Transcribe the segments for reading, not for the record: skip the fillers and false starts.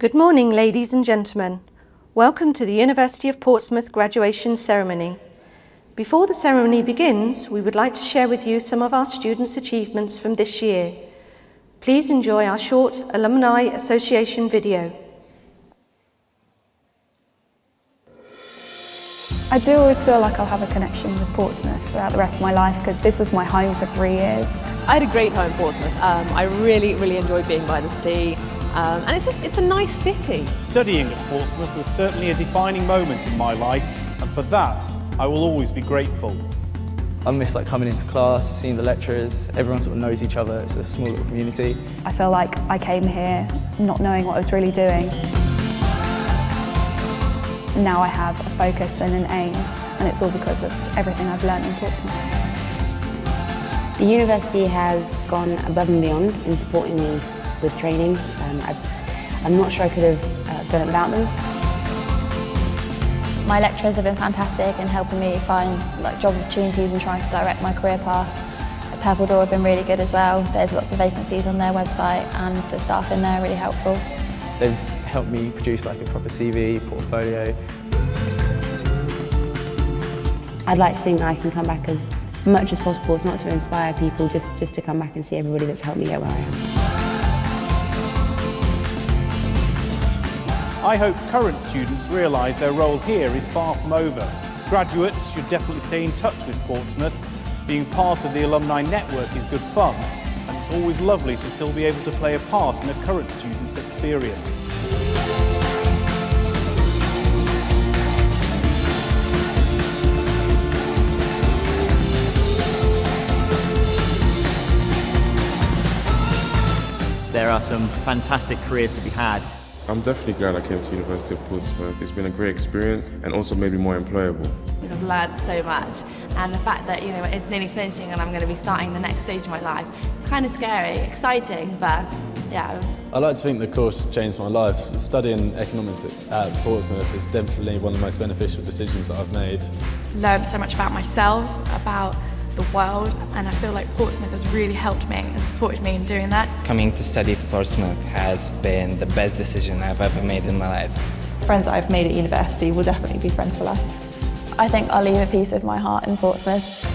Good morning, ladies and gentlemen. Welcome to the University of Portsmouth graduation ceremony. Before the ceremony begins, we would like to share with you some of our students' achievements from this year. Please enjoy our short Alumni Association video. I do always feel like I'll have a connection with Portsmouth throughout the rest of my life because this was my home for 3 years. I had a great time in Portsmouth. I really enjoyed being by the sea, and it's a nice city. Studying at Portsmouth was certainly a defining moment in my life, and for that I will always be grateful. I miss coming into class, seeing the lecturers, everyone sort of knows each other, it's a small little community. I feel like I came here not knowing what I was really doing. Now I have a focus and an aim, and it's all because of everything I've learned in Portsmouth. The university has gone above and beyond in supporting me with training. I'm not sure I could have done it without them. My lecturers have been fantastic in helping me find job opportunities and trying to direct my career path. Purple Door have been really good as well. There's lots of vacancies on their website and the staff in there are really helpful. They've helped me produce a proper CV, portfolio. I'd like to think that I can come back as much as possible, if not to inspire people, just to come back and see everybody that's helped me get where I am. I hope current students realise their role here is far from over. Graduates should definitely stay in touch with Portsmouth. Being part of the alumni network is good fun, and it's always lovely to still be able to play a part in a current student's experience. There are some fantastic careers to be had. I'm definitely glad I came to the University of Portsmouth. It's been a great experience and also made me more employable. I've learned so much, and the fact that it's nearly finishing and I'm going to be starting the next stage of my life, it's kind of scary, exciting, but yeah. I like to think the course changed my life. Studying economics at Portsmouth is definitely one of the most beneficial decisions that I've made. Learned so much about myself, about the world, and I feel like Portsmouth has really helped me and supported me in doing that. Coming to study at Portsmouth has been the best decision I've ever made in my life. Friends that I've made at university will definitely be friends for life. I think I'll leave a piece of my heart in Portsmouth.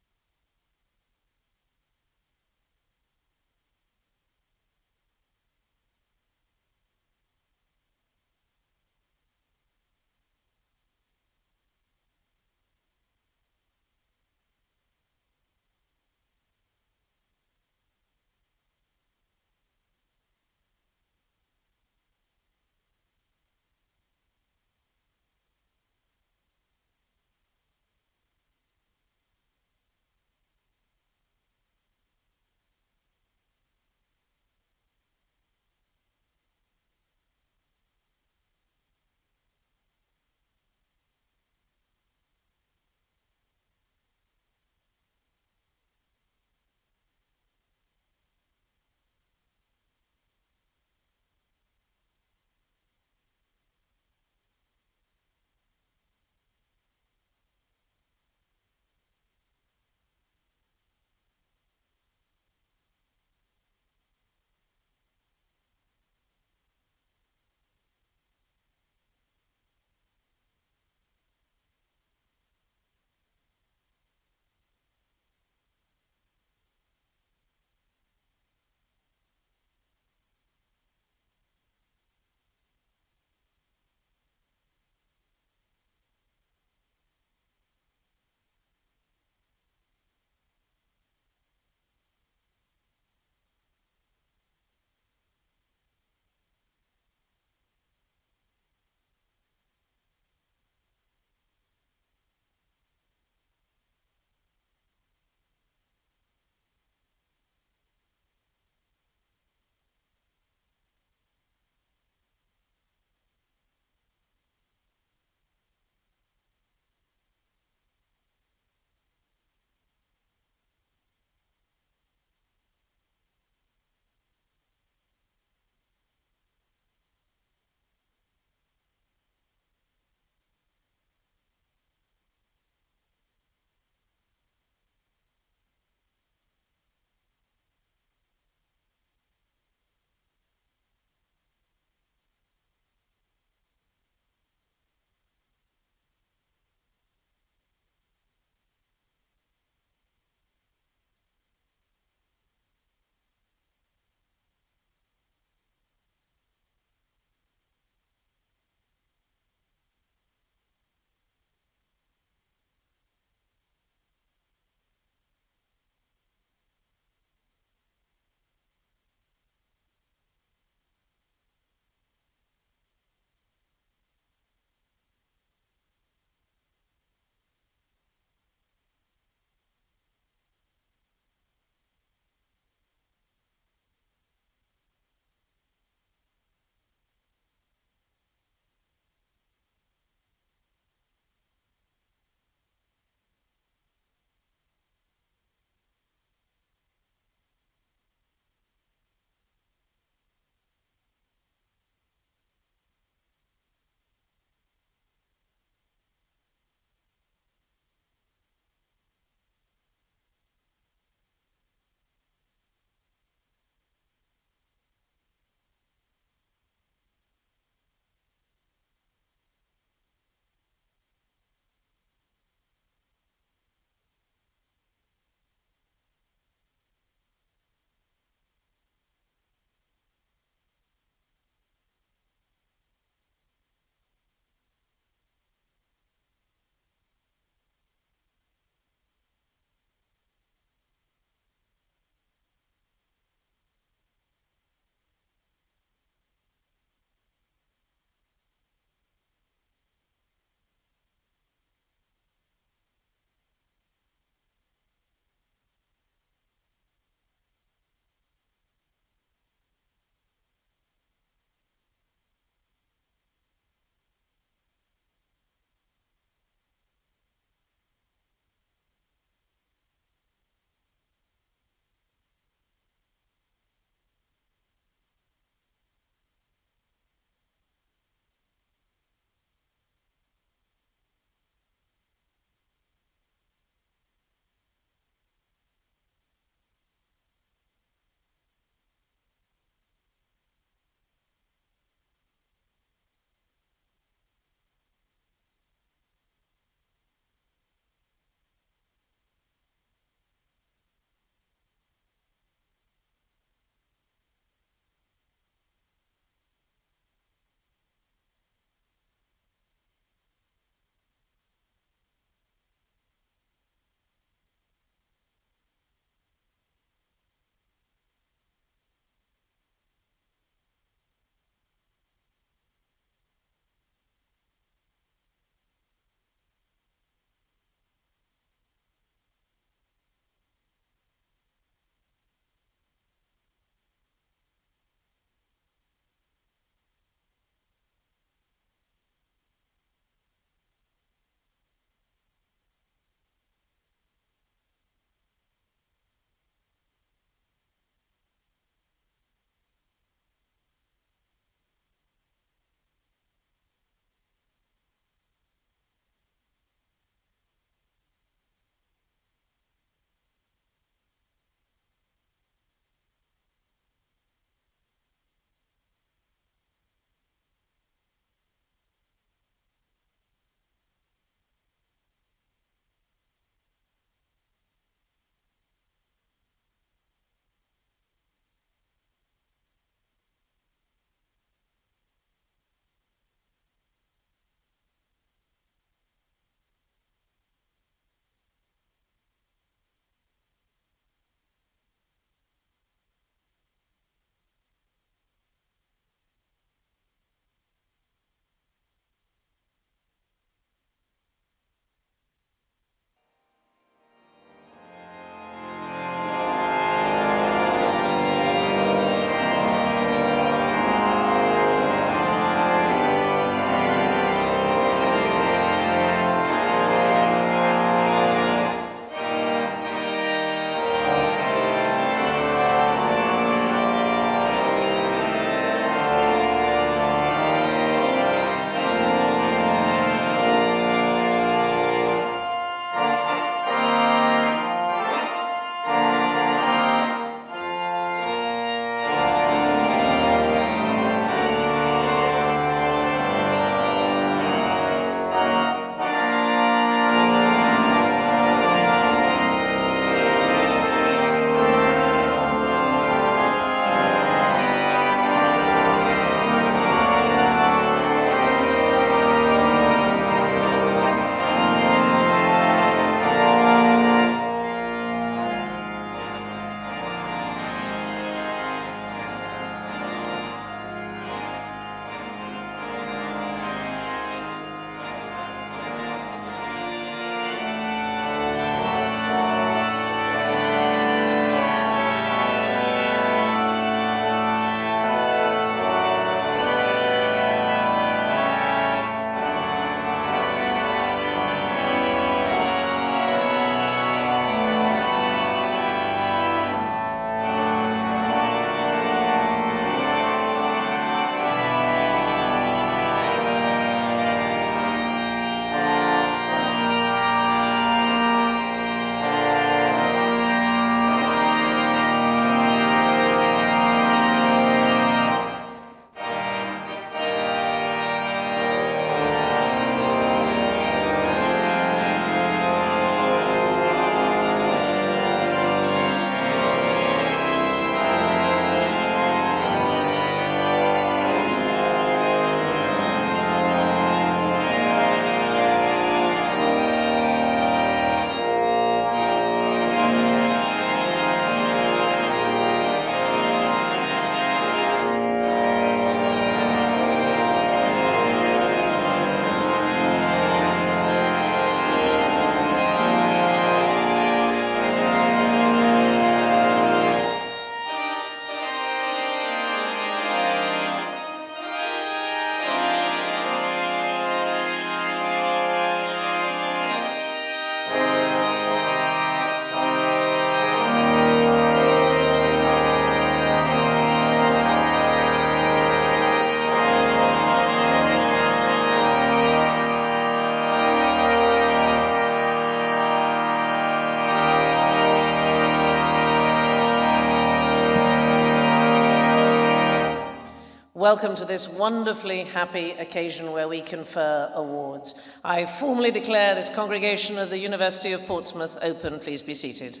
Welcome to this wonderfully happy occasion where we confer awards. I formally declare this congregation of the University of Portsmouth open. Please be seated.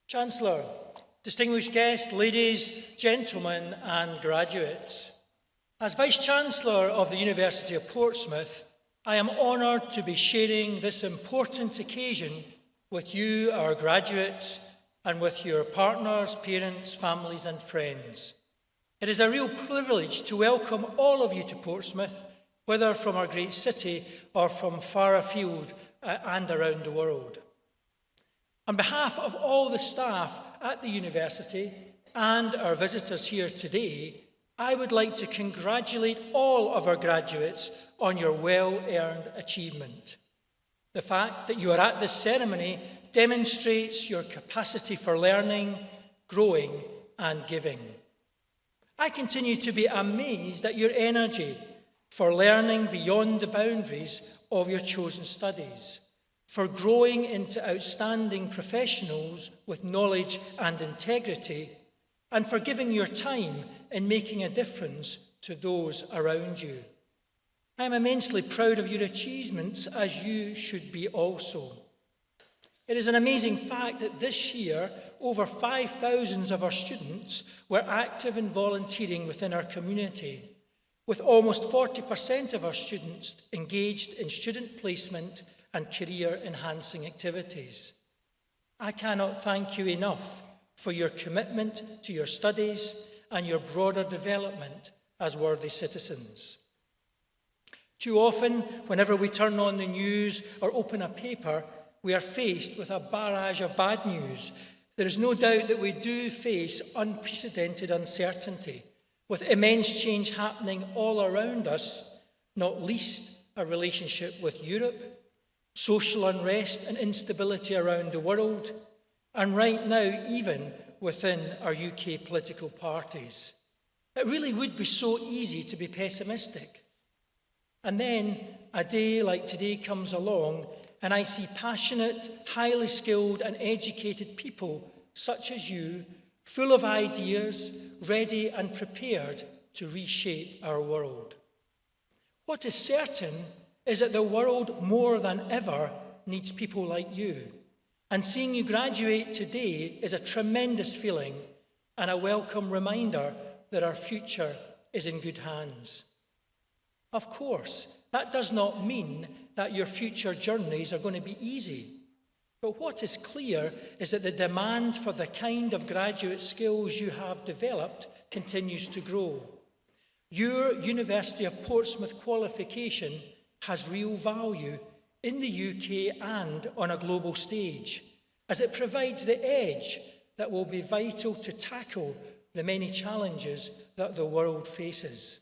Chancellor, distinguished guests, ladies, gentlemen and graduates. As Vice-Chancellor of the University of Portsmouth, I am honoured to be sharing this important occasion with you, our graduates, and with your partners, parents, families and friends. It is a real privilege to welcome all of you to Portsmouth, whether from our great city or from far afield and around the world. On behalf of all the staff at the university and our visitors here today, I would like to congratulate all of our graduates on your well-earned achievement. The fact that you are at this ceremony demonstrates your capacity for learning, growing and giving. I continue to be amazed at your energy for learning beyond the boundaries of your chosen studies, for growing into outstanding professionals with knowledge and integrity, and for giving your time in making a difference to those around you. I am immensely proud of your achievements, as you should be also. It is an amazing fact that this year, over 5,000 of our students were active in volunteering within our community, with almost 40% of our students engaged in student placement and career-enhancing activities. I cannot thank you enough for your commitment to your studies and your broader development as worthy citizens. Too often, whenever we turn on the news or open a paper, we are faced with a barrage of bad news. There is no doubt that we do face unprecedented uncertainty, with immense change happening all around us, not least our relationship with Europe, social unrest and instability around the world, and right now even within our UK political parties. It really would be so easy to be pessimistic. And then a day like today comes along and I see passionate, highly skilled and educated people such as you, full of ideas, ready and prepared to reshape our world. What is certain is that the world more than ever needs people like you. And seeing you graduate today is a tremendous feeling and a welcome reminder that our future is in good hands. Of course, that does not mean that your future journeys are going to be easy. But what is clear is that the demand for the kind of graduate skills you have developed continues to grow. Your University of Portsmouth qualification has real value in the UK and on a global stage, as it provides the edge that will be vital to tackle the many challenges that the world faces.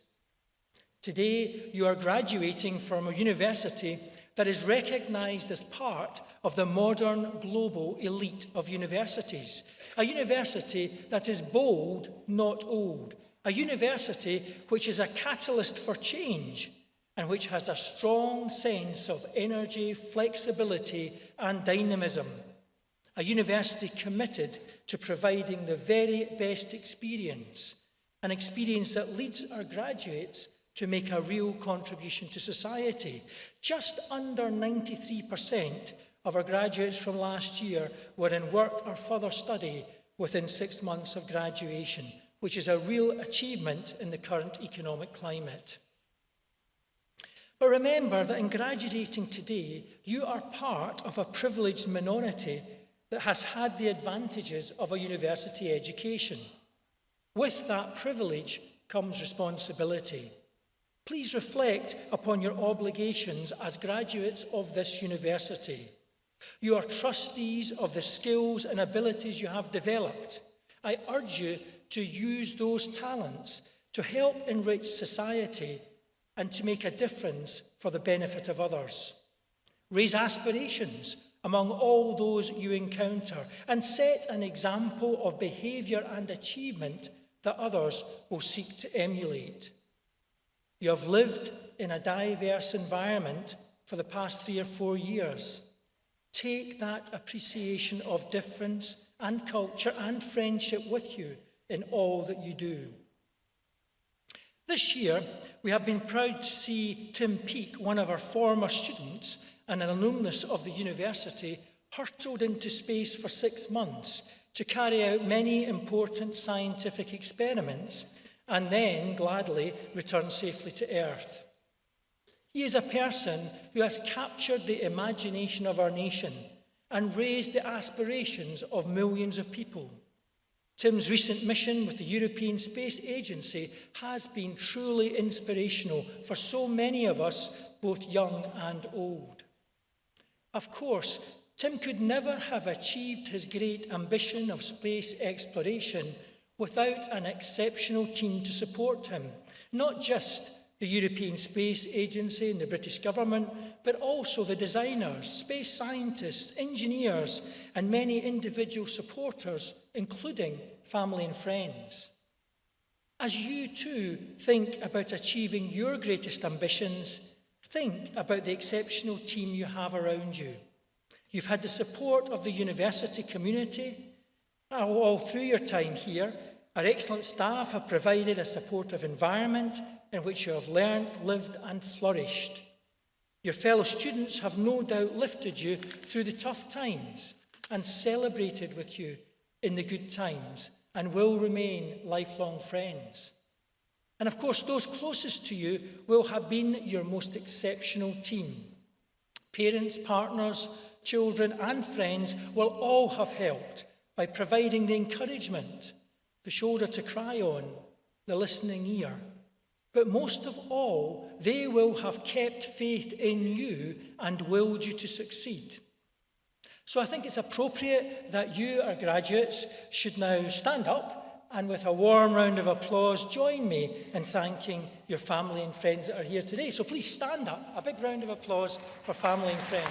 Today, you are graduating from a university that is recognised as part of the modern global elite of universities, a university that is bold, not old, a university which is a catalyst for change, and which has a strong sense of energy, flexibility and dynamism. A university committed to providing the very best experience, an experience that leads our graduates to make a real contribution to society. Just under 93% of our graduates from last year were in work or further study within 6 months of graduation, which is a real achievement in the current economic climate. But remember that in graduating today, you are part of a privileged minority that has had the advantages of a university education. With that privilege comes responsibility. Please reflect upon your obligations as graduates of this university. You are trustees of the skills and abilities you have developed. I urge you to use those talents to help enrich society and to make a difference for the benefit of others. Raise aspirations among all those you encounter and set an example of behaviour and achievement that others will seek to emulate. You have lived in a diverse environment for the past 3 or 4 years. Take that appreciation of difference and culture and friendship with you in all that you do. This year, we have been proud to see Tim Peake, one of our former students and an alumnus of the university, hurtled into space for 6 months to carry out many important scientific experiments and then gladly return safely to Earth. He is a person who has captured the imagination of our nation and raised the aspirations of millions of people. Tim's recent mission with the European Space Agency has been truly inspirational for so many of us, both young and old. Of course, Tim could never have achieved his great ambition of space exploration without an exceptional team to support him, not just the European Space Agency and the British government, but also the designers, space scientists, engineers, and many individual supporters, including family and friends. As you too think about achieving your greatest ambitions, think about the exceptional team you have around you. You've had the support of the university community all through your time here. Our excellent staff have provided a supportive environment in which you have learned, lived and flourished. Your fellow students have no doubt lifted you through the tough times and celebrated with you in the good times and will remain lifelong friends. And of course, those closest to you will have been your most exceptional team. Parents, partners, children and friends will all have helped by providing the encouragement, the shoulder to cry on, the listening ear. But most of all, they will have kept faith in you and willed you to succeed. So I think it's appropriate that you, our graduates, should now stand up and with a warm round of applause join me in thanking your family and friends that are here today. So please stand up. A big round of applause for family and friends.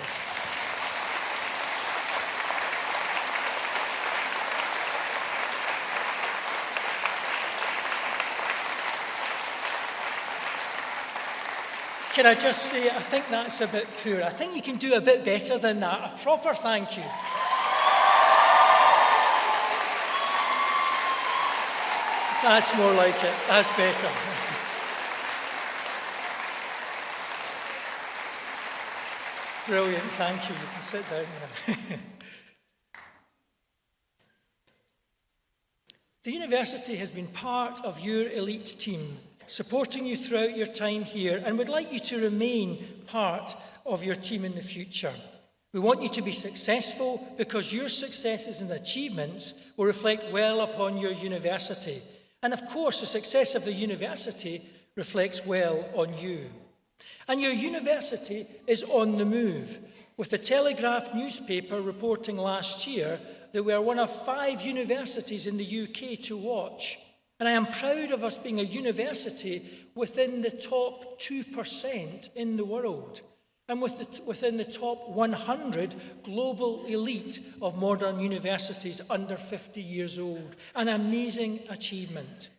Can I just say, I think that's a bit poor. I think you can do a bit better than that. A proper thank you. That's more like it. That's better. Brilliant, thank you. You can sit down now. The university has been part of your elite team, supporting you throughout your time here, and would like you to remain part of your team in the future. We want you to be successful because your successes and achievements will reflect well upon your university. And of course, the success of the university reflects well on you. And your university is on the move, with the Telegraph newspaper reporting last year that we are one of 5 universities in the UK to watch. And I am proud of us being a university within the top 2% in the world and within the top 100 global elite of modern universities under 50 years old. An amazing achievement.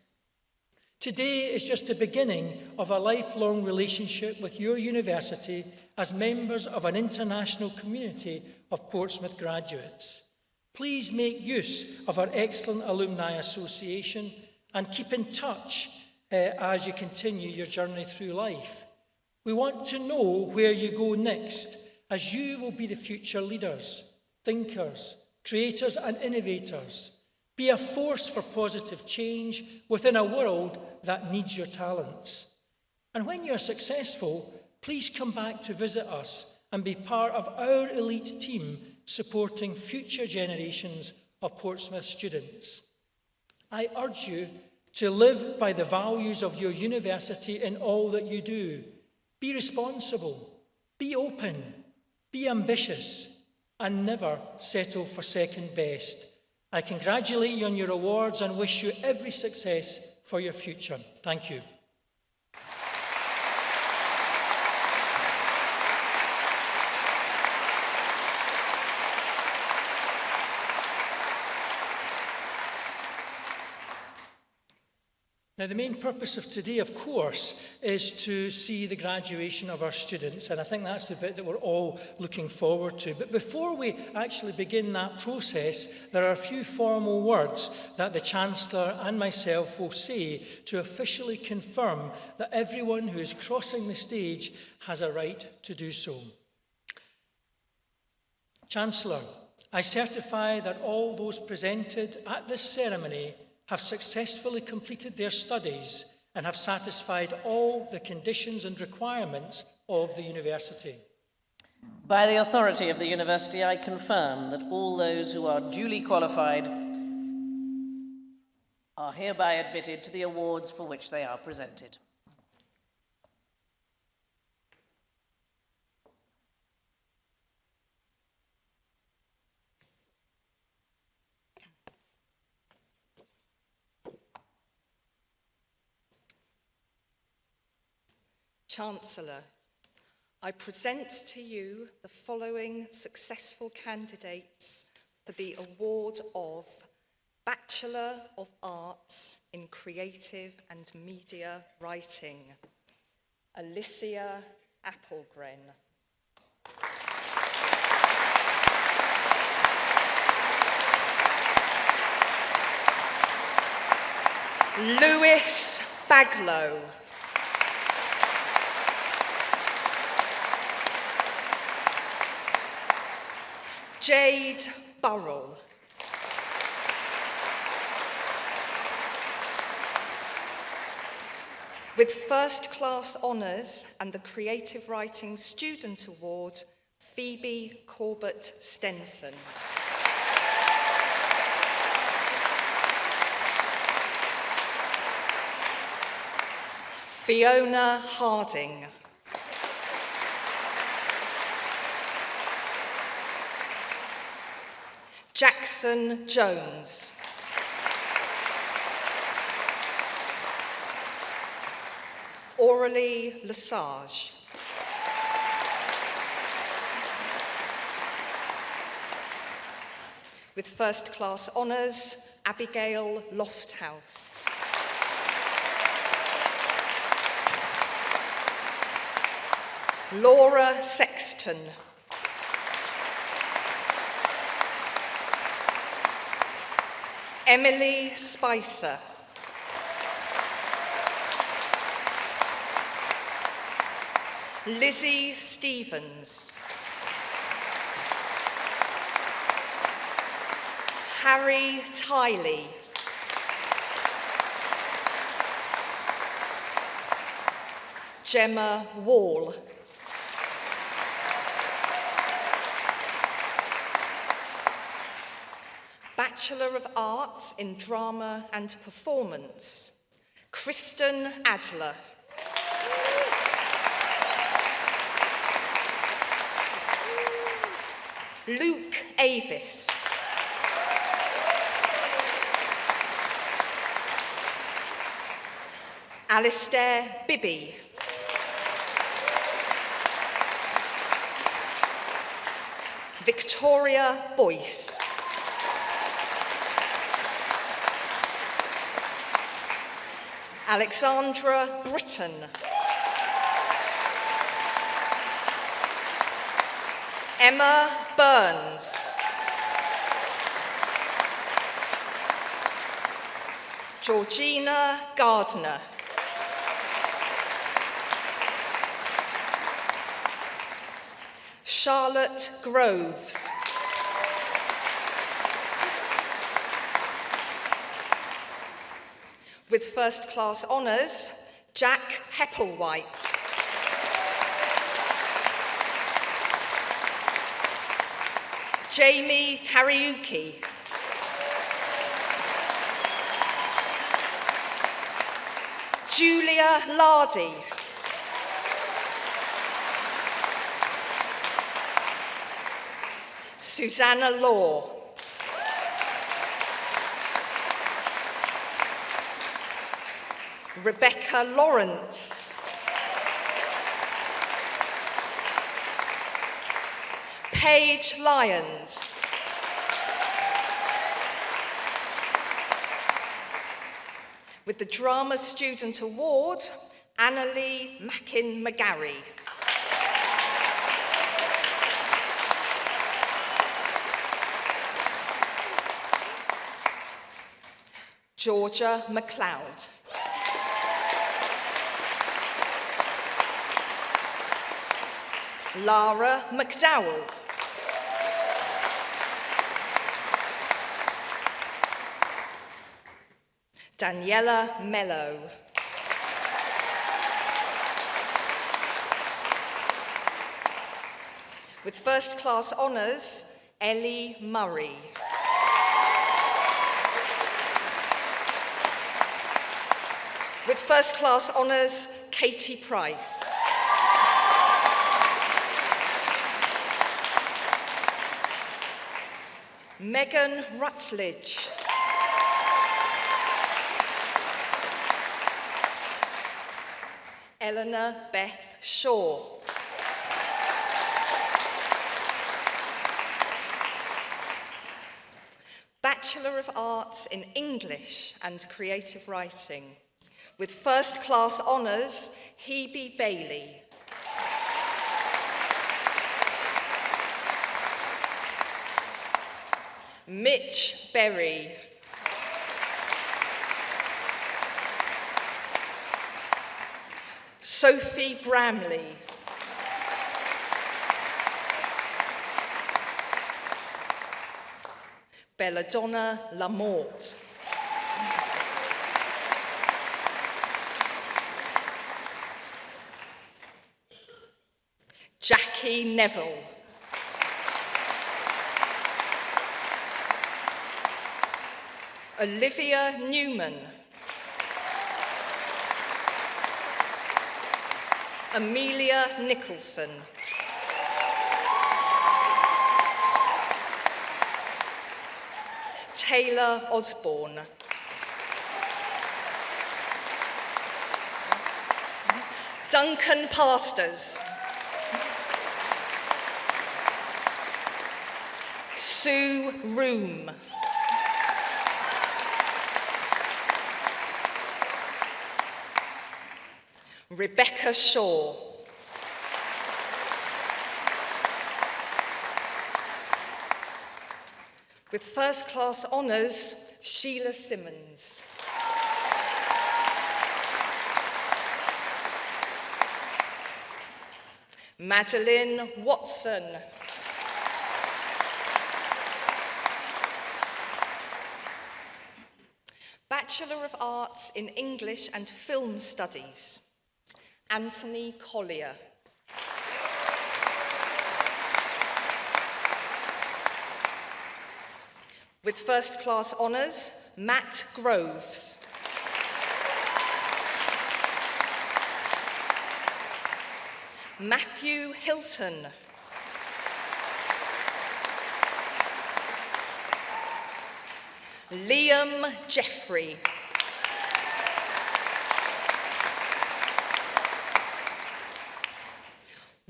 Today is just the beginning of a lifelong relationship with your university as members of an international community of Portsmouth graduates. Please make use of our excellent Alumni Association and keep in touch as you continue your journey through life. We want to know where you go next, as you will be the future leaders, thinkers, creators and innovators. Be a force for positive change within a world that needs your talents. And when you're successful, please come back to visit us and be part of our elite team supporting future generations of Portsmouth students. I urge you to live by the values of your university in all that you do. Be responsible, be open, be ambitious, and never settle for second best. I congratulate you on your awards and wish you every success for your future. Thank you. Now, the main purpose of today, of course, is to see the graduation of our students, and I think that's the bit that we're all looking forward to. But before we actually begin that process, there are a few formal words that the Chancellor and myself will say to officially confirm that everyone who is crossing the stage has a right to do so. Chancellor, I certify that all those presented at this ceremony have successfully completed their studies and have satisfied all the conditions and requirements of the university. By the authority of the university, I confirm that all those who are duly qualified are hereby admitted to the awards for which they are presented. Chancellor, I present to you the following successful candidates for the award of Bachelor of Arts in Creative and Media Writing. Alicia Applegren. Lewis Baglow. Jade Burrell. With first class honours and the Creative Writing Student Award, Phoebe Corbett Stenson. Fiona Harding. Jackson Jones. Aurelie Lesage. With first class honours, Abigail Lofthouse. Laura Sexton. Emily Spicer. Lizzie Stevens. Harry Tiley. Gemma Wall. Bachelor of Arts in Drama and Performance, Kristen Adler. Luke Avis. Alistair Bibby. Victoria Boyce. Alexandra Britton. Emma Burns. Georgina Gardner. Charlotte Groves. With first class honours, Jack Hepplewhite. Jamie Kariuki. Julia Lardy. Susanna Law. Rebecca Lawrence. Paige Lyons. With the Drama Student Award, Annalie Mackin-McGarry. Georgia MacLeod. Lara McDowell. Daniela Mello. With first class honours, Ellie Murray. With first class honours, Katie Price. Megan Rutledge. Eleanor Beth Shaw. Bachelor of Arts in English and Creative Writing. With first class honours, Hebe Bailey. Mitch Berry. Sophie Bramley. Belladonna Lamorte. Jackie Neville. Olivia Newman. Amelia Nicholson. Taylor Osborne. Duncan Pastors. Sue Room. Rebecca Shaw. With first class honours, Sheila Simmons. Madeline Watson. Bachelor of Arts in English and Film Studies, Anthony Collier. With first class honours, Matt Groves. Matthew Hilton. Liam Jeffrey.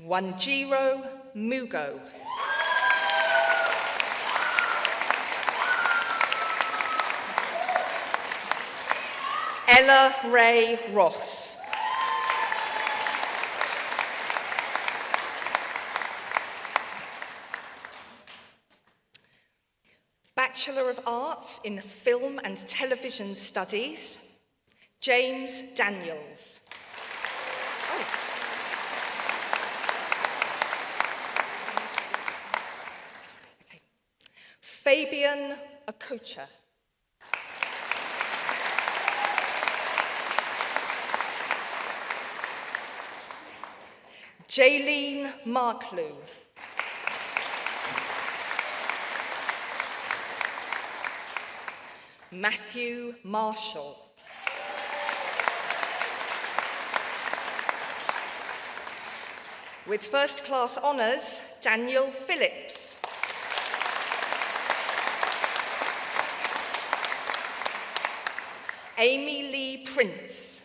Wanjiro Mugo. Ella Ray Ross. Bachelor of Arts in Film and Television Studies, James Daniels. Oh. Sorry. Okay. Fabian Okocha. Jaylene Marklew. Matthew Marshall. With first class honours, Daniel Phillips. Amy Lee Prince.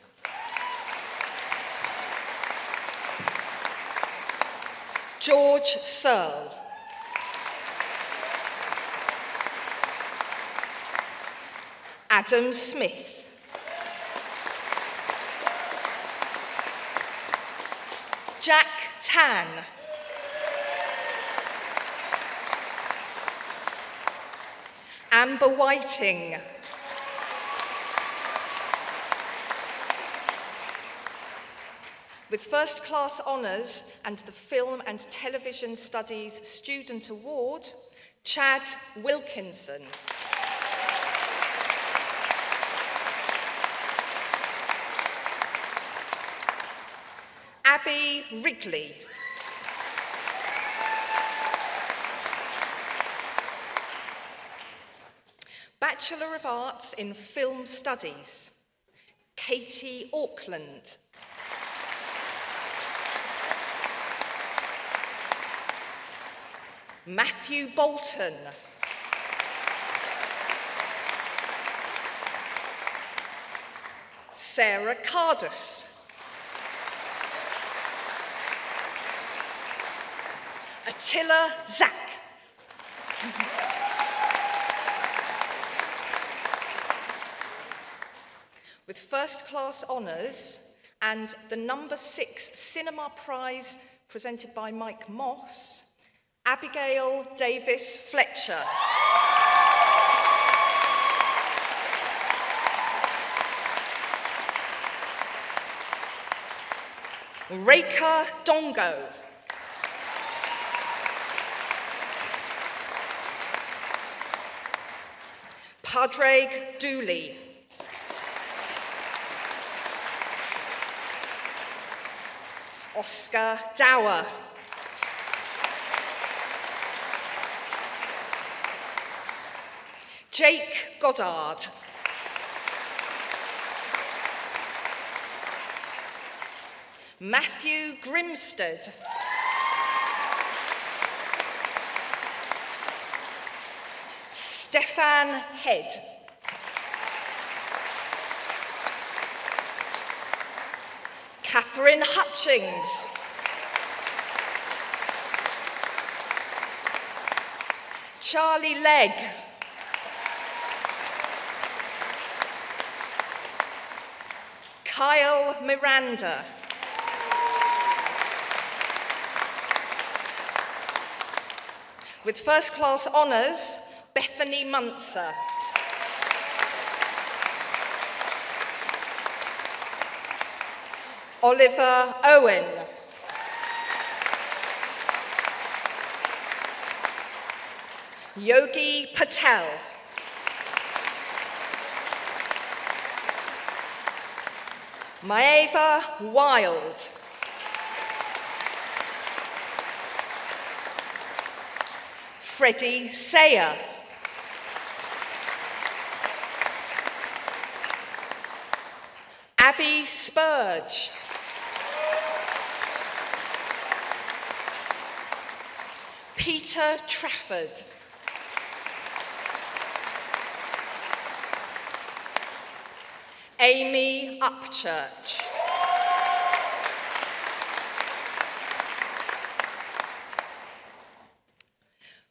George Searle. Adam Smith. Jack Tan. Amber Whiting. With first class honours and the Film and Television Studies Student Award, Chad Wilkinson. Abby Wrigley. Bachelor of Arts in Film Studies, Katie Auckland. Matthew Bolton. Sarah Cardus. Attila Zack. With first class honours and the number 6 Cinema Prize presented by Mike Moss, Abigail Davis Fletcher. Reka Dongo. Padraig Dooley. Oscar Dower. Jake Goddard. Matthew Grimstead. Stefan Head. Catherine Hutchings. Charlie Legg. Kyle Miranda. With first class honours, Bethany Munzer. Oliver Owen. Yogi Patel. Maeva Wild. Freddie Sayer. Abby Spurge. Peter Trafford. Amy Upchurch.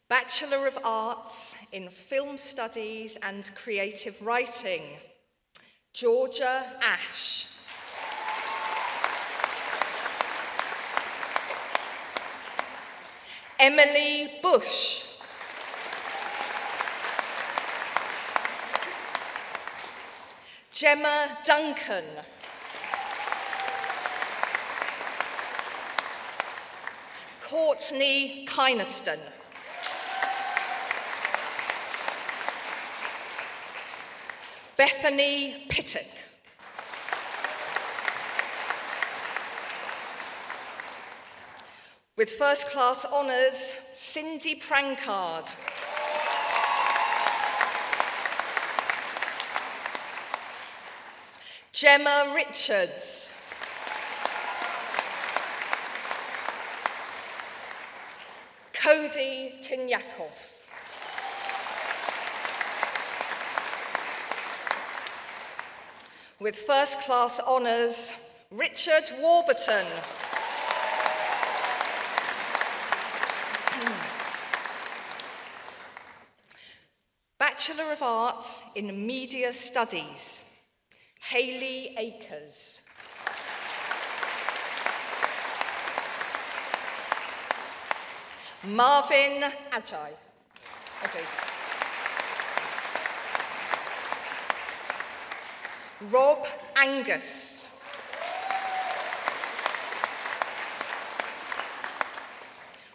Bachelor of Arts in Film Studies and Creative Writing, Georgia Ash. Emily Bush. Gemma Duncan. Courtney Kynaston. Bethany Pittock. With first class honours, Cindy Prancard. Gemma Richards. Cody Tinyakov. With first class honours, Richard Warburton. Bachelor of Arts in Media Studies, Hayley Akers. Marvin Ajay. Rob Angus.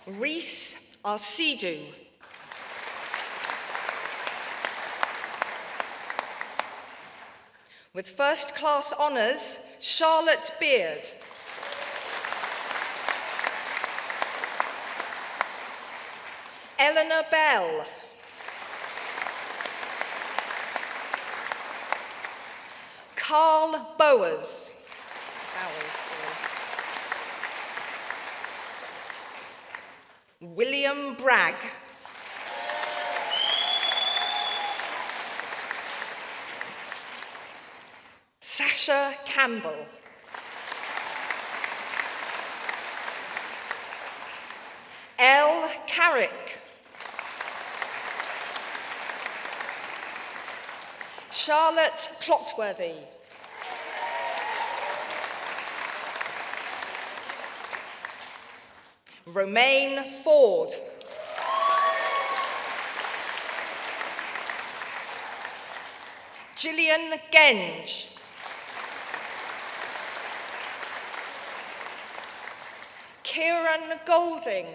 Reese Arsidu. With first class honours, Charlotte Beard. Eleanor Bell. Carl Bowers. William Bragg. Sasha Campbell. Elle Carrick. Charlotte Clotworthy. Romaine Ford. Gillian Genge. Kieran Golding.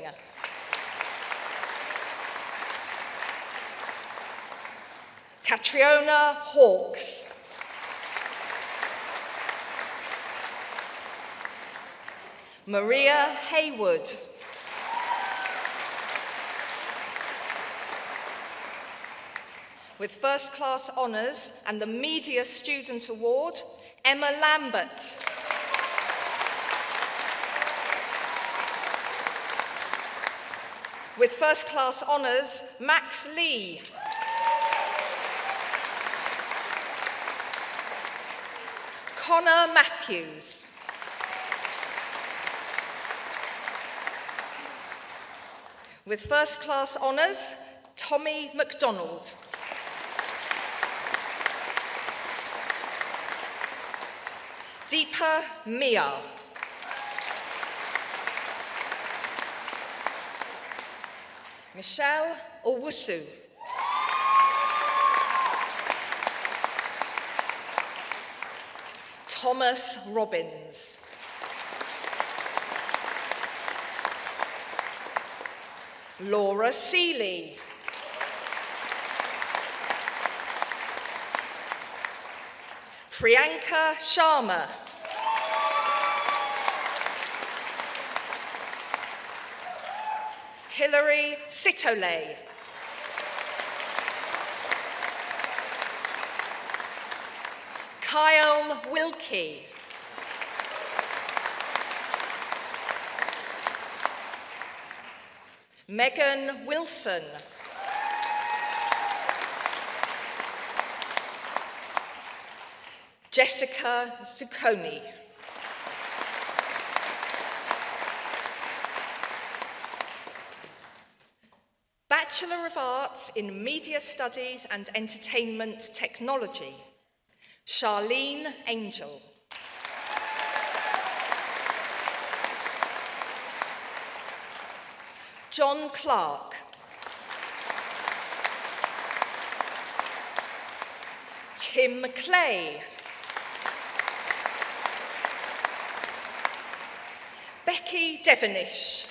Catriona Hawkes. Maria Haywood. With first class honours and the Media Student Award, Emma Lambert. With first class honours, Max Lee. Connor Matthews. With first class honours, Tommy MacDonald. Deepa Mia. Michelle Owusu. Thomas Robbins. Laura Seeley. Priyanka Sharma. Hilary Sitole. Kyle Wilkie. Megan Wilson. Jessica Zucconi. Bachelor of Arts in Media Studies and Entertainment Technology, Charlene Angel. John Clark. Tim Clay. Becky Devonish.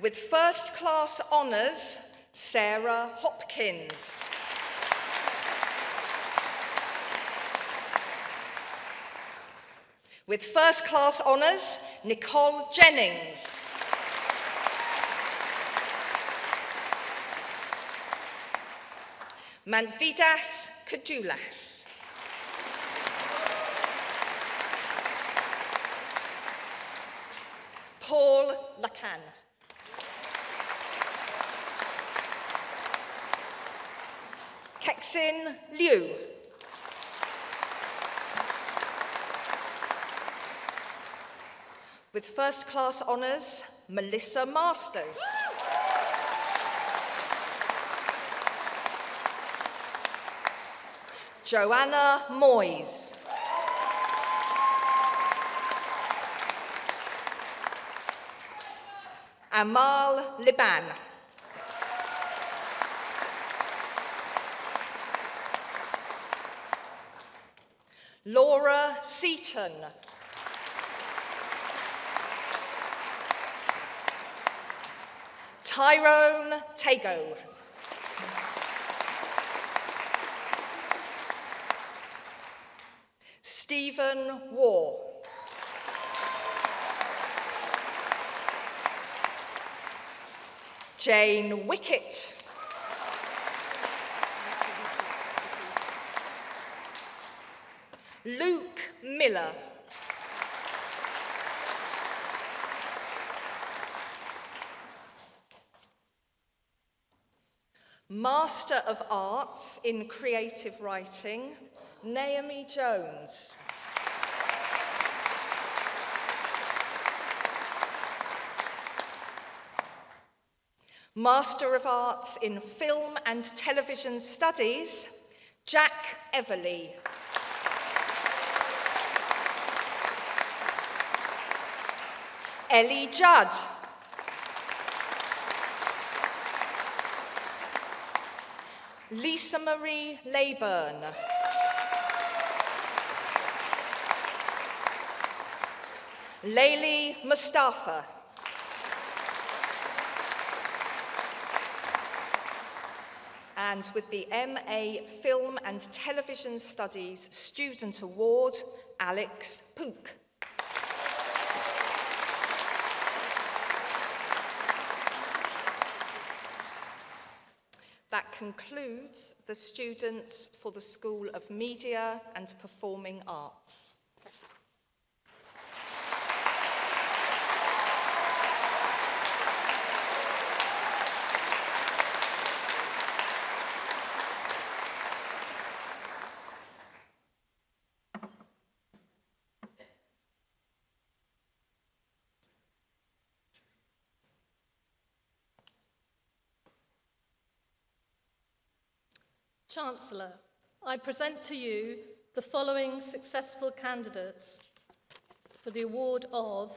With first class honours, Sarah Hopkins. With first class honours, Nicole Jennings. Manvidas Kadulas. Paul Lacan. Kexin Liu. With first class honours, Melissa Masters. Joanna Moyes. Amal Liban. Laura Seaton. Tyrone Tago. Stephen Waugh. Jane Wickett. Luke Miller. Master of Arts in Creative Writing, Naomi Jones. Master of Arts in Film and Television Studies, Jack Everly. Ellie Judd. Lisa Marie Leyburn. Layli Mustafa. And with the MA Film and Television Studies Student Award, Alex Pook. That concludes the students for the School of Media and Performing Arts. Chancellor, I present to you the following successful candidates for the award of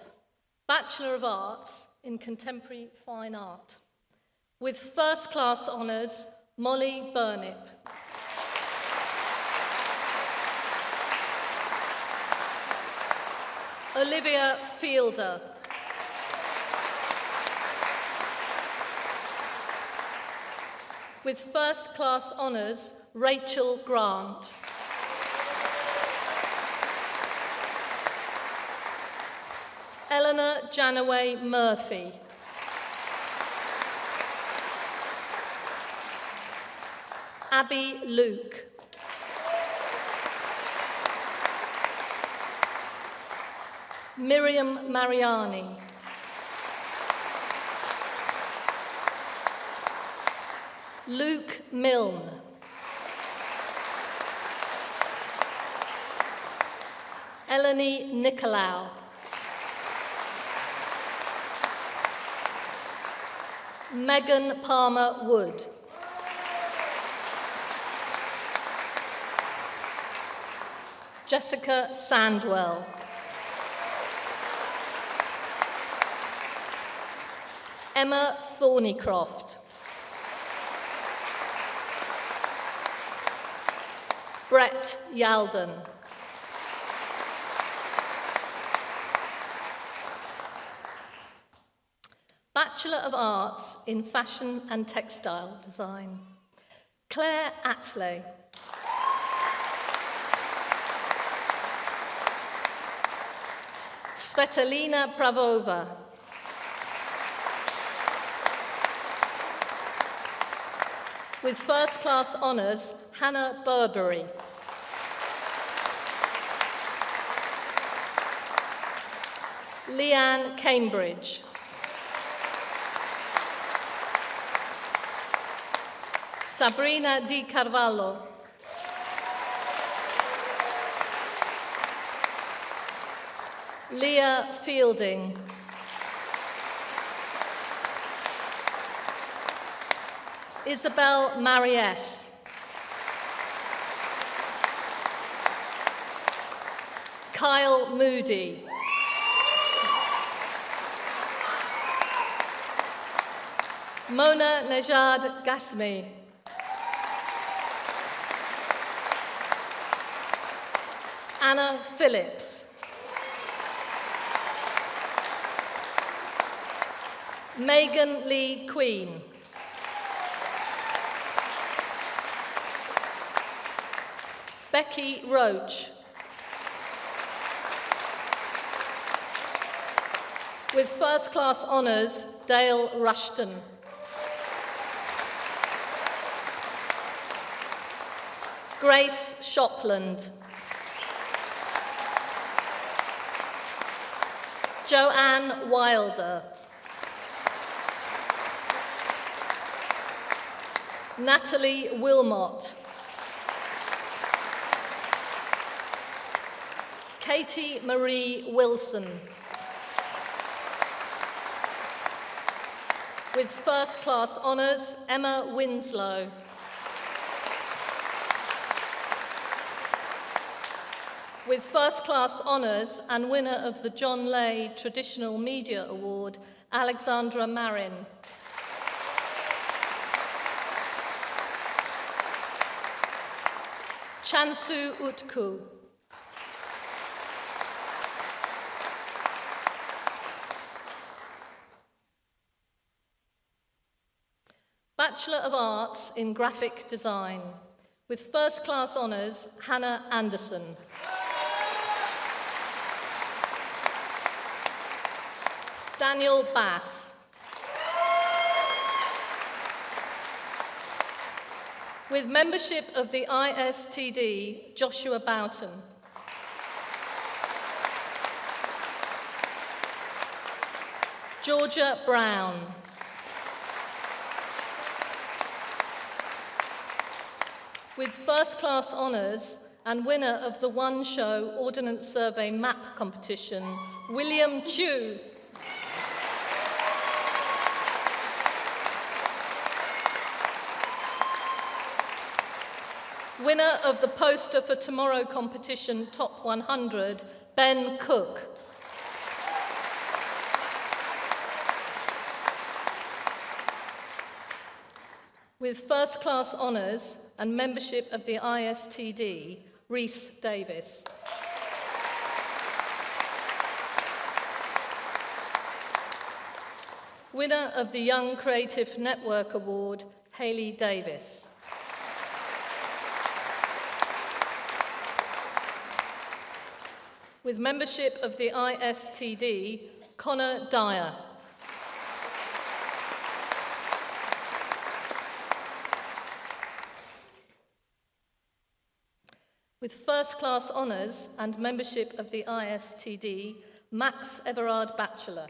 Bachelor of Arts in Contemporary Fine Art. With first-class honours, Molly Burnip. Olivia Fielder. With first-class honours, Rachel Grant. Eleanor Janaway Murphy. Abby Luke. Miriam Mariani. Luke Milne. Eleni Nicolau. Megan Palmer Wood. Jessica Sandwell. Emma Thornycroft. Brett Yalden. Bachelor of Arts in Fashion and Textile Design, Claire Atley. Svetlana Pravova. With first-class honours, Hannah Burberry. Leanne Cambridge. Sabrina Di Carvalho. Leah Fielding. Isabel Mariès. Kyle Moody. Mona Nejad Gasmi. Anna Phillips. Megan Lee Queen. Becky Roach. With first class honours, Dale Rushton. Grace Shopland. Joanne Wilder. Natalie Wilmot. Katie Marie Wilson. With first class honours, Emma Winslow. With first class honours and winner of the John Lay Traditional Media Award, Alexandra Marin. Chansu Utku. Bachelor of Arts in Graphic Design. With first class honours, Hannah Anderson. Daniel Bass. With membership of the ISTD, Joshua Boughton. Georgia Brown. With first class honours and winner of the One Show Ordnance Survey Map Competition, William Chu. Winner of the Poster for Tomorrow competition Top 100, Ben Cook. With first class honours and membership of the ISTD, Rhys Davis. Winner of the Young Creative Network Award, Hayley Davis. With membership of the ISTD, Connor Dyer. With first class honours and membership of the ISTD, Max Everard Batchelor.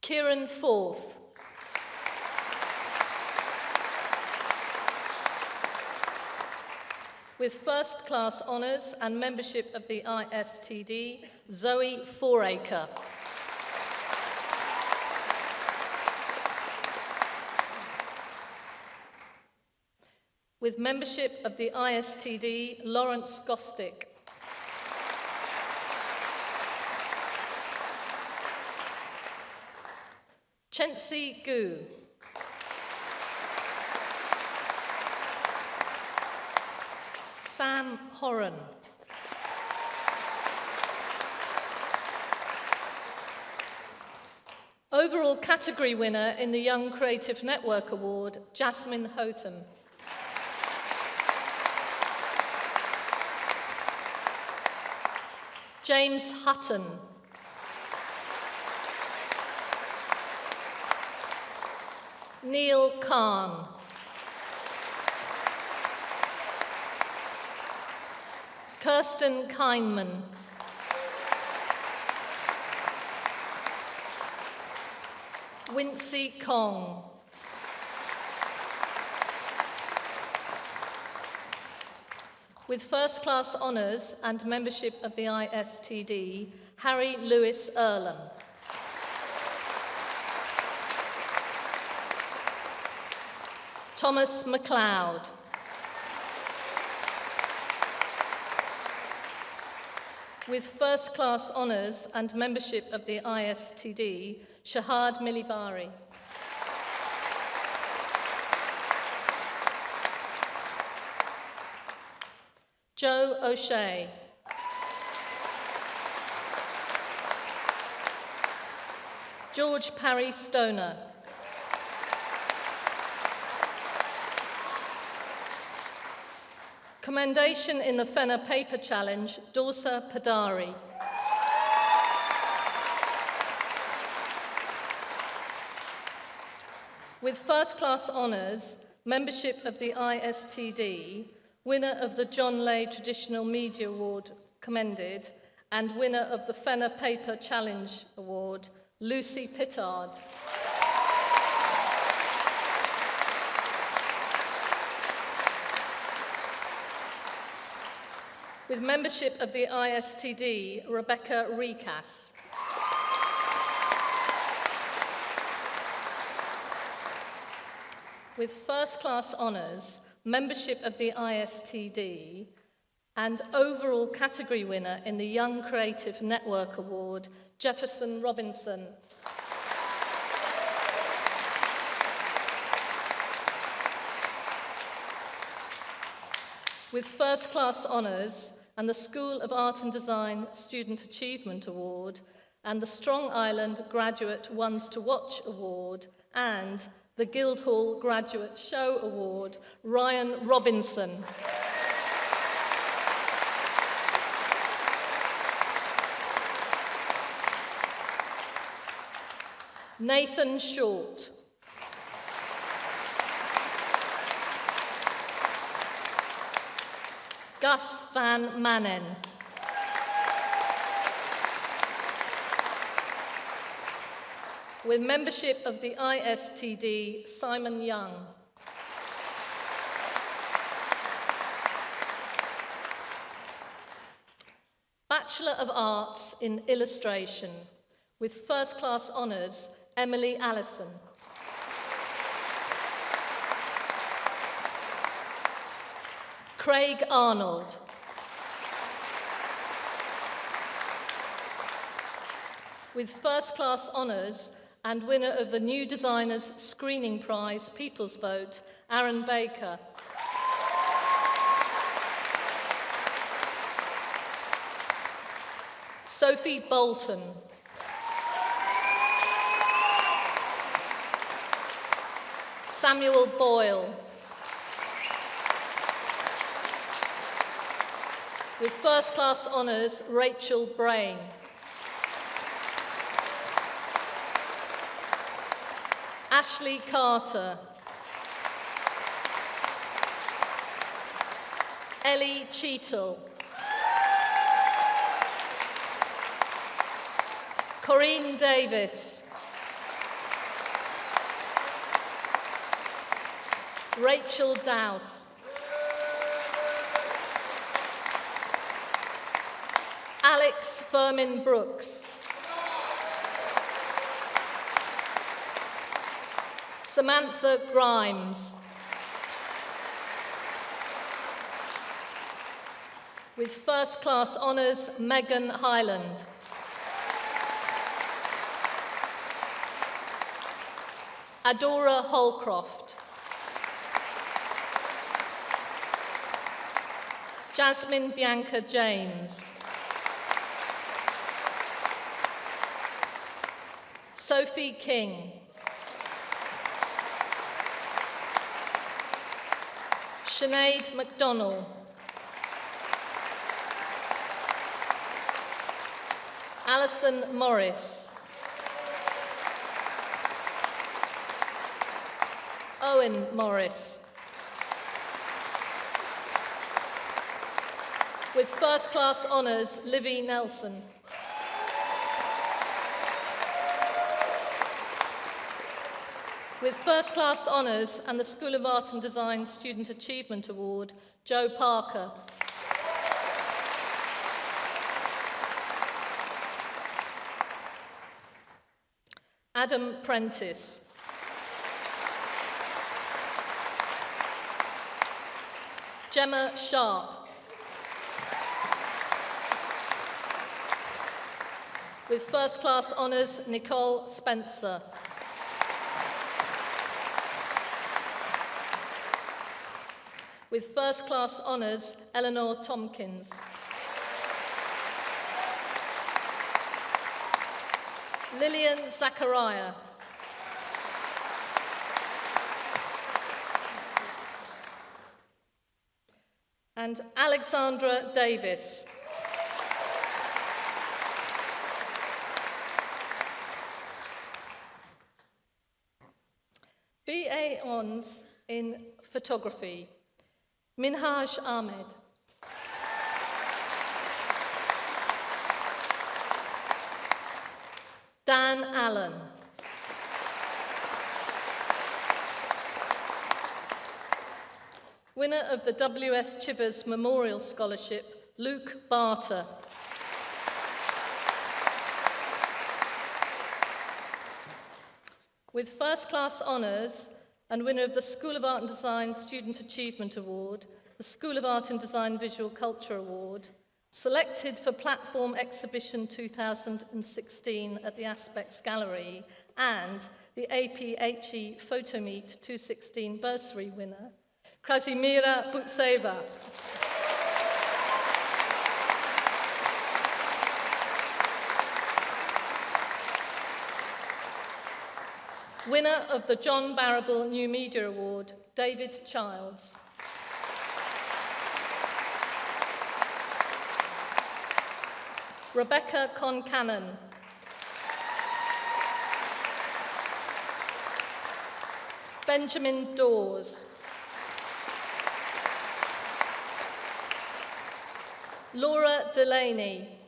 Kieran Forth. With first class honours and membership of the ISTD, Zoe Foraker. With membership of the ISTD, Lawrence Gostick. Chensi Gu. Sam Horan. Overall category winner in the Young Creative Network Award, Jasmine Houghton. James Hutton. Neil Khan. Kirsten Kindman. Wincy Kong. With first class honours and membership of the ISTD, Harry Lewis Earlham. Thomas MacLeod. With first class honours and membership of the ISTD, Shahad Milibari. Joe O'Shea. George Parry Stoner. Commendation in the Fenner Paper Challenge, Dorsa Padari. With first class honours, membership of the ISTD, winner of the John Lay Traditional Media Award commended, and winner of the Fenner Paper Challenge Award, Lucy Pittard. With membership of the ISTD, Rebecca Recas. With first class honours, membership of the ISTD, and overall category winner in the Young Creative Network Award, Jefferson Robinson. With first class honours and the School of Art and Design Student Achievement Award and the Strong Island Graduate Ones to Watch Award and the Guildhall Graduate Show Award, Ryan Robinson. Nathan Short. Gus van Manen. With membership of the ISTD, Simon Young. Bachelor of Arts in Illustration, with first class honours, Emily Allison. Craig Arnold. With first class honours and winner of the New Designers Screening Prize People's Vote, Aaron Baker. Sophie Bolton. Samuel Boyle. With first class honours, Rachel Brain. Ashley Carter. Ellie Cheetle. Corinne Davis. Rachel Dowse. Alex Firmin Brooks. Samantha Grimes. With first class honours, Megan Hyland. Adora Holcroft. Jasmine Bianca James. Sophie King. Sinead McDonnell. Alison Morris. Owen Morris. With first class honours, Livy Nelson. With first class honours and the School of Art and Design Student Achievement Award, Joe Parker. Adam Prentice. Gemma Sharp. With first class honours, Nicole Spencer. With first class honours, Eleanor Tompkins. Lillian Zachariah. And Alexandra Davis. BA Hons in Photography, Minhaj Ahmed. Dan Allen. Winner of the W.S. Chivers Memorial Scholarship, Luke Barter. With first class honours and winner of the School of Art and Design Student Achievement Award, the School of Art and Design Visual Culture Award, selected for Platform Exhibition 2016 at the Aspects Gallery, and the APHE Photo Meet 2016 bursary winner, Krasimira Butseva. Winner of the John Barrable New Media Award, David Childs. Rebecca Concannon. Benjamin Dawes. Laura Delaney.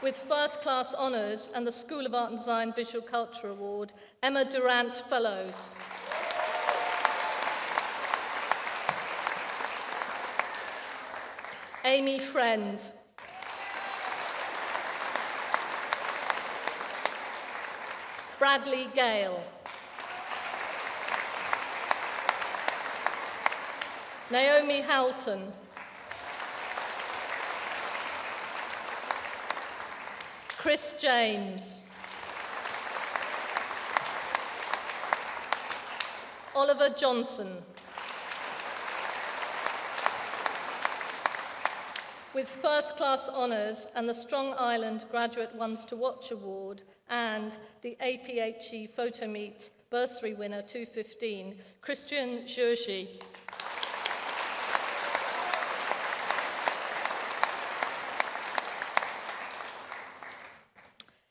With first class honours and the School of Art and Design Visual Culture Award, Emma Durant Fellows. Amy Friend. Bradley Gale. Naomi Houghton. Chris James. Oliver Johnson. With first class honours and the Strong Island Graduate Ones to Watch Award and the APHE Photo Meet bursary winner 2015, Christian Jourgi.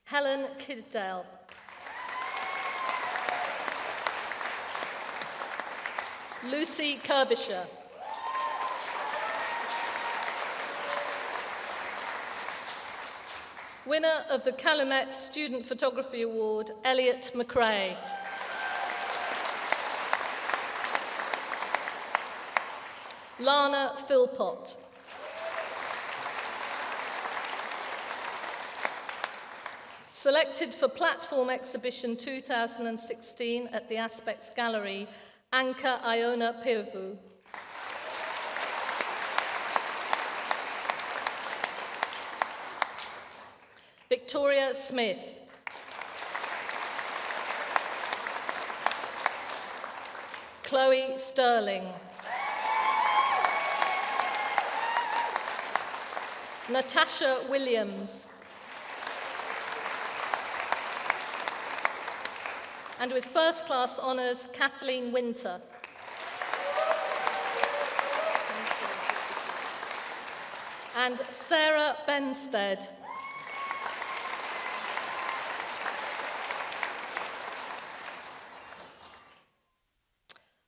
Helen Kiddell. Lucy Kirbisher. Winner of the Calumet Student Photography Award, Elliot McRae. Lana Philpott. Selected for Platform Exhibition 2016 at the Aspects Gallery, Anka Iona Pirvu. Victoria Smith. Chloe Sterling. Natasha Williams. And with first class honours, Kathleen Winter. And Sarah Benstead.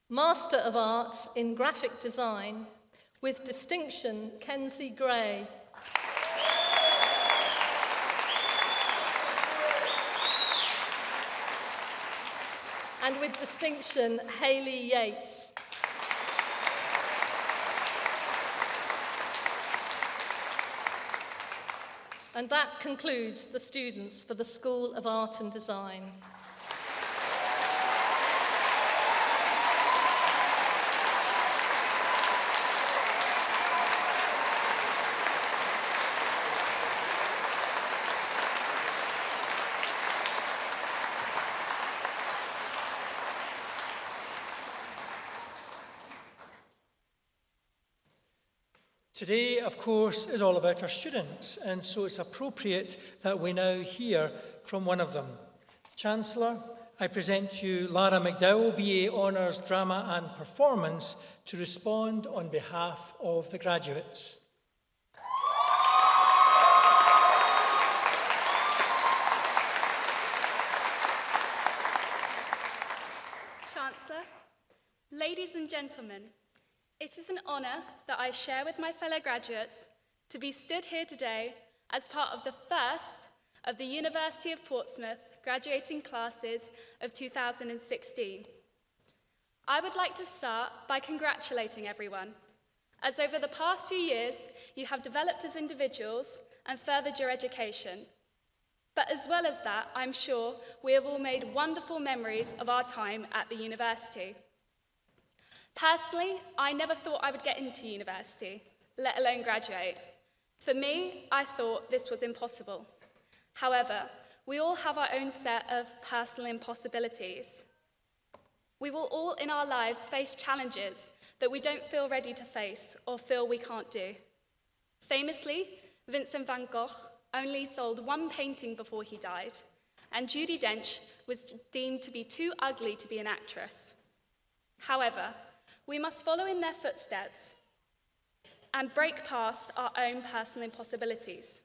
Master of Arts in Graphic Design, with distinction, Kenzie Gray. And with distinction, Hayley Yates. And that concludes the students for the School of Art and Design. Today, of course, is all about our students, and so it's appropriate that we now hear from one of them. Chancellor, I present to you Lara McDowell, BA Honours Drama and Performance, to respond on behalf of the graduates. Chancellor, ladies and gentlemen, it is an honour that I share with my fellow graduates to be stood here today as part of the first of the University of Portsmouth graduating classes of 2016. I would like to start by congratulating everyone, as over the past few years you have developed as individuals and furthered your education. But as well as that, I'm sure we have all made wonderful memories of our time at the university. Personally, I never thought I would get into university, let alone graduate. For me, I thought this was impossible. However, we all have our own set of personal impossibilities. We will all in our lives face challenges that we don't feel ready to face or feel we can't do. Famously, Vincent van Gogh only sold one painting before he died, and Judi Dench was deemed to be too ugly to be an actress. However, we must follow in their footsteps and break past our own personal impossibilities.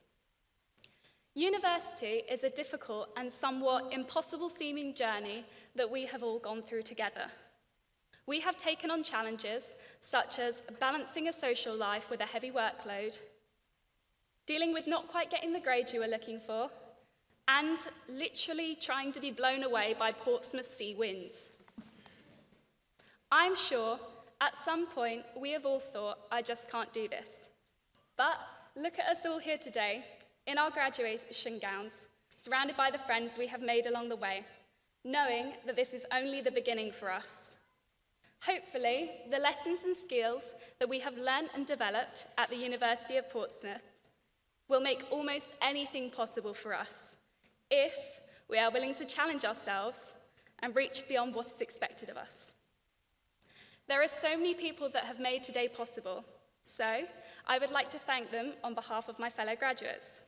University is a difficult and somewhat impossible-seeming journey that we have all gone through together. We have taken on challenges such as balancing a social life with a heavy workload, dealing with not quite getting the grade you were looking for, and literally trying to be blown away by Portsmouth sea winds. I'm sure at some point we have all thought, I just can't do this. But look at us all here today, in our graduation gowns, surrounded by the friends we have made along the way, knowing that this is only the beginning for us. Hopefully, the lessons and skills that we have learned and developed at the University of Portsmouth will make almost anything possible for us, if we are willing to challenge ourselves and reach beyond what is expected of us. There are so many people that have made today possible, so I would like to thank them on behalf of my fellow graduates.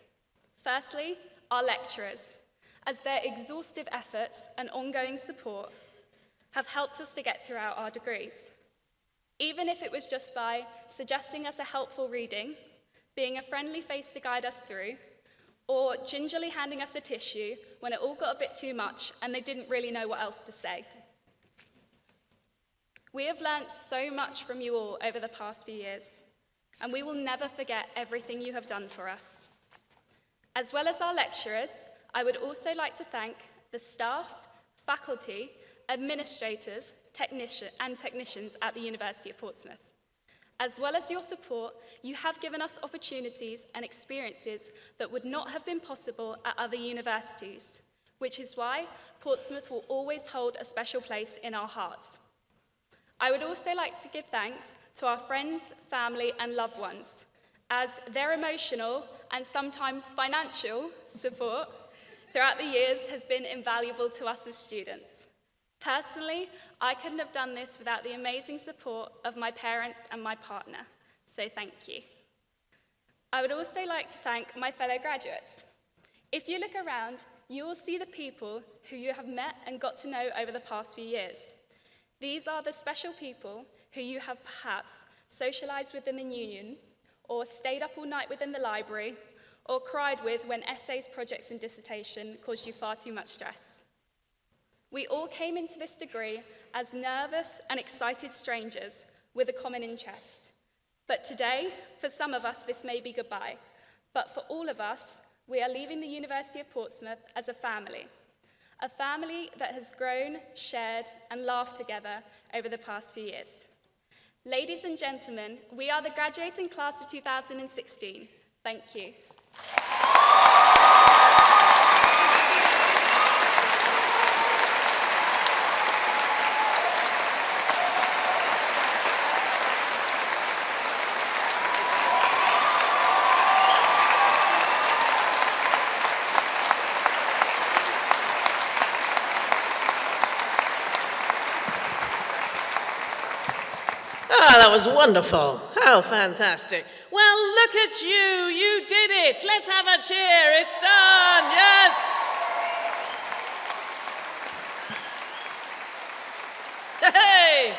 Firstly, our lecturers, as their exhaustive efforts and ongoing support have helped us to get throughout our degrees. Even if it was just by suggesting us a helpful reading, being a friendly face to guide us through, or gingerly handing us a tissue when it all got a bit too much and they didn't really know what else to say. We have learnt so much from you all over the past few years, and we will never forget everything you have done for us. As well as our lecturers, I would also like to thank the staff, faculty, administrators, technicians at the University of Portsmouth. As well as your support, you have given us opportunities and experiences that would not have been possible at other universities, which is why Portsmouth will always hold a special place in our hearts. I would also like to give thanks to our friends, family, and loved ones, as their emotional and sometimes financial support throughout the years has been invaluable to us as students. Personally, I couldn't have done this without the amazing support of my parents and my partner, so thank you. I would also like to thank my fellow graduates. If you look around, you will see the people who you have met and got to know over the past few years. These are the special people who you have perhaps socialised with in the union, or stayed up all night within the library, or cried with when essays, projects and dissertation caused you far too much stress. We all came into this degree as nervous and excited strangers with a common interest. But today, for some of us, this may be goodbye. But for all of us, we are leaving the University of Portsmouth as a family that has grown, shared, and laughed together over the past few years. Ladies and gentlemen, we are the graduating class of 2016. Thank you. Ah, that was wonderful. How fantastic. Well, look at you. You did it. Let's have a cheer. It's done. Yes. Hey.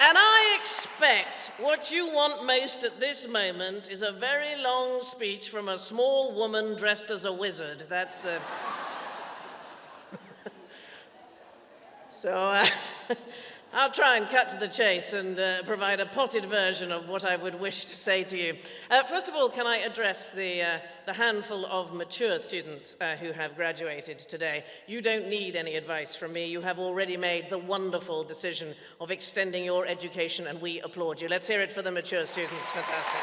And I expect what you want most at this moment is a very long speech from a small woman dressed as a wizard. That's the... So I'll try and cut to the chase and provide a potted version of what I would wish to say to you. First of all, can I address the handful of mature students who have graduated today? You don't need any advice from me. You have already made the wonderful decision of extending your education, and we applaud you. Let's hear it for the mature students. Fantastic.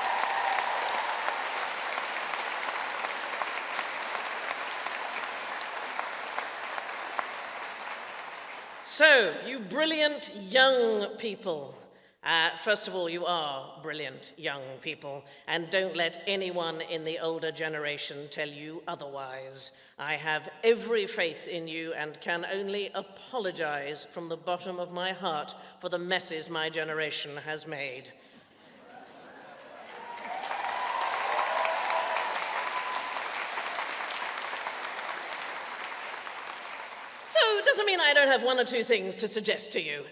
So, you brilliant young people, first of all, you are brilliant young people, and don't let anyone in the older generation tell you otherwise. I have every faith in you and can only apologize from the bottom of my heart for the messes my generation has made. So, it doesn't mean I don't have one or two things to suggest to you.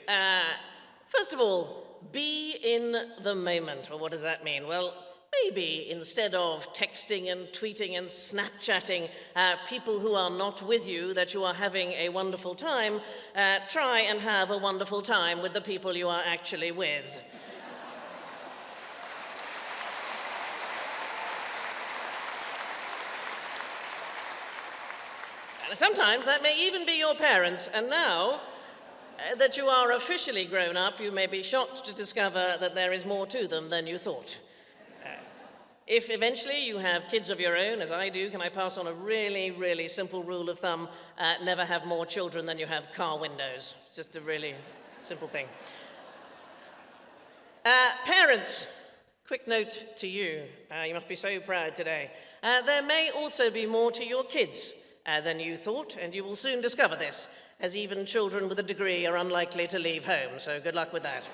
First of all, be in the moment. Well, what does that mean? Well, maybe instead of texting and tweeting and Snapchatting people who are not with you that you are having a wonderful time, try and have a wonderful time with the people you are actually with. Sometimes that may even be your parents, and now that you are officially grown up, you may be shocked to discover that there is more to them than you thought. If eventually you have kids of your own, as I do, can I pass on a really, really simple rule of thumb? Never have more children than you have car windows. It's just a really simple thing. Parents, quick note to you. You must be so proud today. There may also be more to your kids than you thought, and you will soon discover this, as even children with a degree are unlikely to leave home, so good luck with that.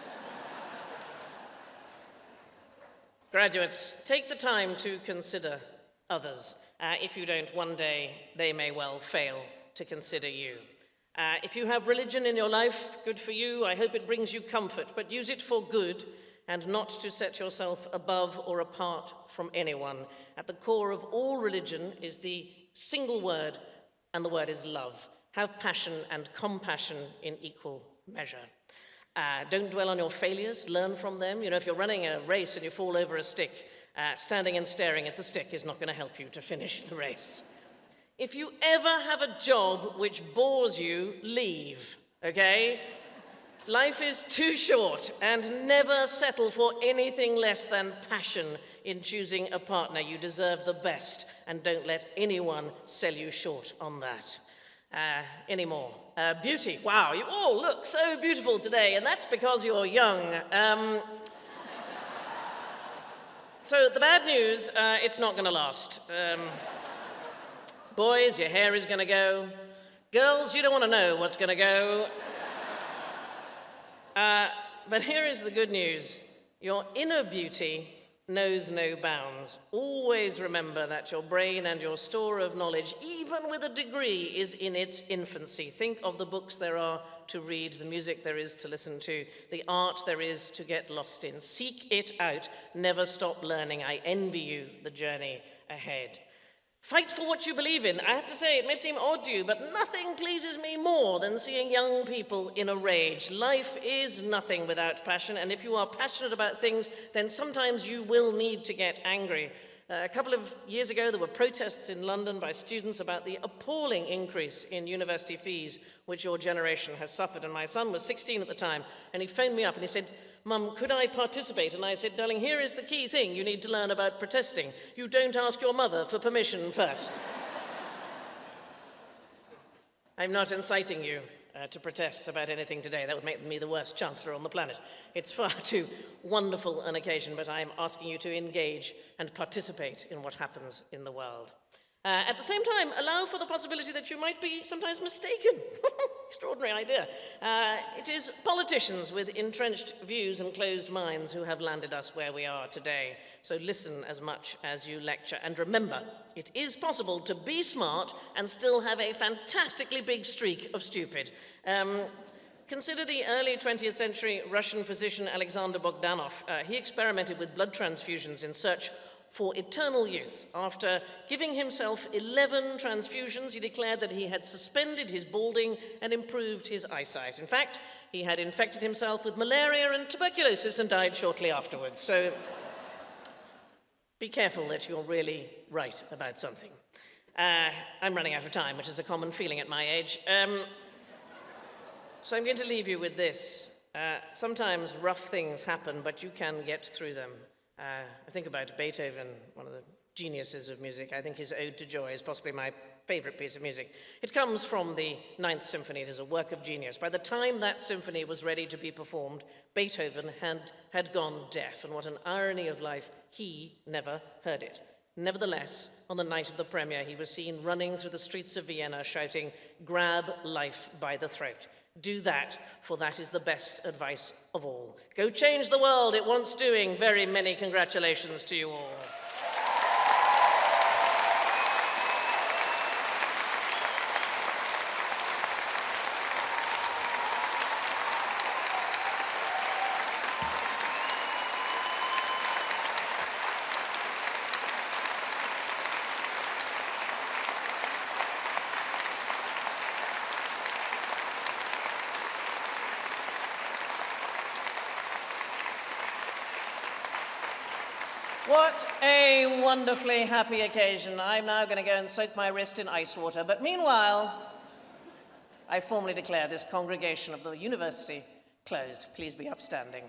Graduates, take the time to consider others. If you don't, one day they may well fail to consider you. If you have religion in your life, good for you. I hope it brings you comfort, but use it for good and not to set yourself above or apart from anyone. At the core of all religion is the single word, and the word is love. Have passion and compassion in equal measure. Don't dwell on your failures, learn from them. You know, if you're running a race and you fall over a stick, standing and staring at the stick is not going to help you to finish the race. If you ever have a job which bores you, leave, okay? Life is too short, and never settle for anything less than passion in choosing a partner. You deserve the best, and don't let anyone sell you short on that. Anymore. Beauty. Wow, you all look so beautiful today, and that's because you're young. So the bad news, it's not going to last. Boys, your hair is going to go. Girls, you don't want to know what's going to go. But here is the good news. Your inner beauty knows no bounds. Always remember that your brain and your store of knowledge, even with a degree, is in its infancy. Think of the books there are to read, the music there is to listen to, the art there is to get lost in. Seek it out. Never stop learning. I envy you the journey ahead. Fight for what you believe in. I have to say, it may seem odd to you, but nothing pleases me more than seeing young people in a rage. Life is nothing without passion, and if you are passionate about things, then sometimes you will need to get angry. A couple of years ago, there were protests in London by students about the appalling increase in university fees which your generation has suffered, and my son was 16 at the time, and he phoned me up and he said, "Mum, could I participate?" And I said, "Darling, here is the key thing you need to learn about protesting. You don't ask your mother for permission first." I'm not inciting you to protest about anything today. That would make me the worst chancellor on the planet. It's far too wonderful an occasion, but I'm asking you to engage and participate in what happens in the world. At the same time, allow for the possibility that you might be sometimes mistaken. Extraordinary idea. It is politicians with entrenched views and closed minds who have landed us where we are today. So listen as much as you lecture. And remember, it is possible to be smart and still have a fantastically big streak of stupid. Consider the early 20th century Russian physician Alexander Bogdanov. He experimented with blood transfusions in search for eternal youth. After giving himself 11 transfusions, he declared that he had suspended his balding and improved his eyesight. In fact, he had infected himself with malaria and tuberculosis and died shortly afterwards. So be careful that you're really right about something. I'm running out of time, which is a common feeling at my age. So I'm going to leave you with this. Sometimes rough things happen, but you can get through them. I think about Beethoven, one of the geniuses of music. I think his Ode to Joy is possibly my favorite piece of music. It comes from the Ninth Symphony. It is a work of genius. By the time that symphony was ready to be performed, Beethoven had gone deaf, and what an irony of life, he never heard it. Nevertheless, on the night of the premiere, he was seen running through the streets of Vienna shouting, "Grab life by the throat." Do that, for that is the best advice of all. Go change the world, it wants doing. Very many congratulations to you all. What a wonderfully happy occasion. I'm now going to go and soak my wrist in ice water. But meanwhile, I formally declare this congregation of the university closed. Please be upstanding.